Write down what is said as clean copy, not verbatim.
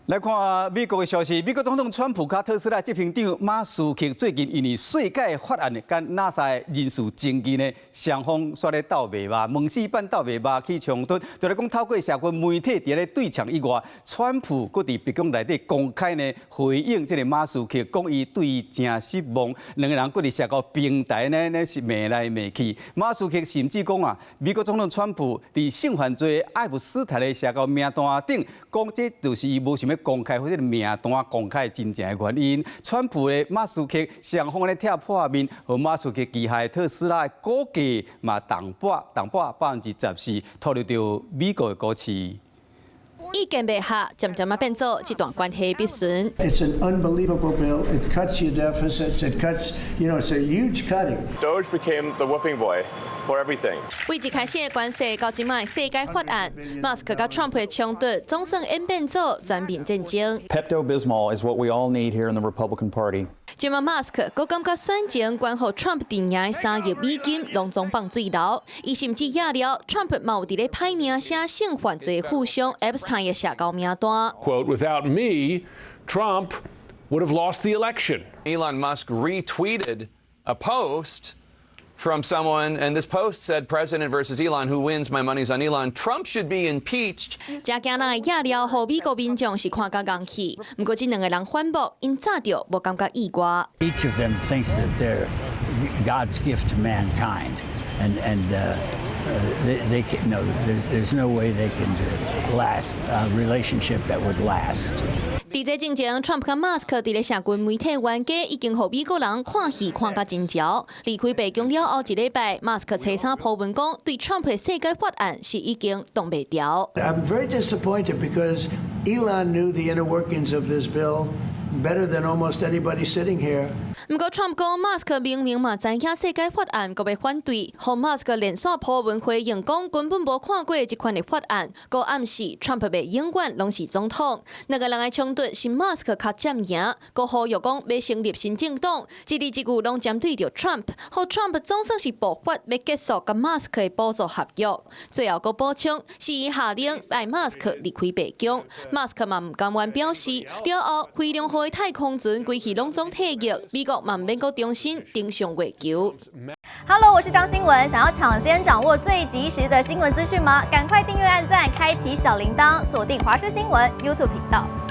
来看美国的消息，美国总统川普甲特斯拉执行长马斯克最近因为税改法案跟 NASA 人事争议呢，双方煞咧斗袂骂，问死板斗袂骂起冲突，就来讲透过社群媒体伫咧对呛以外，川普佫伫白宫内底公开呢回应这个马斯克，讲伊对伊真失望，两个人佫伫社交平台呢是骂来骂去。马斯克甚至讲啊，美国总统川普伫性犯罪爱普斯坦的社交名单顶，讲这就是伊无想要公开或者名单公开真正的原因。川普的马斯克双方咧贴破面，和马斯克旗下特斯拉的股价嘛动破14%，拖累到美国的股市。意見未合，漸漸啊變做這段關係必損。It's an unbelievable bill. It cuts your deficits. It cuts, it's a huge cutting. Doge became the whooping boy for everything. 為一開始的關係到今賣世界法案，馬斯克甲 Trump 的衝突總算演變做全面戰爭。Pepto-Bismol is what we all need here in the Republican Party. 今麥馬斯克佫感覺選前關乎 Trump 定額3億美金攏總放水流，伊甚至壓了 Trump 嘛有佇咧歹名寫性犯罪富商 Epstein 的社交名單。Quote, without me, Trump would have lost the election. Elon Musk retweeted a post from someone, and this post said, President versus Elon, who wins? My money's on Elon. Trump should be impeached. 這件仔壓了，互美國民眾是看甲硬氣。不過，這兩個人反駁，因早就無感覺意外。Each of them thinks that they're God's gift to mankind, and they can, no, there's no way they can last a relationship that would last. 伫這之前 ，Trump 甲馬斯克伫咧社群媒體冤家已經互美國人看戲看甲真焦。離開白宮了後一禮拜，馬斯克車衫鋪文講，對 Trump 的世界法案是已經擋袂掉。I'm very disappointed because Elon knew the inner workings of this bill better than almost anybody sitting here. 不過 Trump 講，馬斯克明明嘛知影世界法案，佮要反對，互馬斯克連續鋪文回應講，根本無看過這款的法案，佮暗示 Trump 要永遠攏是總統。兩個人的衝突是馬斯克較佔贏，佮呼籲講要成立新政黨，一字一句攏針對着 Trump， 互 Trump 總算是爆發要結束甲馬斯克的補助合約。最後佮補充，是伊下令讓馬斯克離開白宮，馬斯克嘛唔甘願表示，了後飛龍號的太空船規氣攏總退役，美國嘛免閣重新登上月球。Hello， 我是張新文。想要搶先掌握最及時的新聞資訊嗎？趕快訂閱、按讚、開啟小鈴鐺，鎖定華視新聞 YouTube 頻道。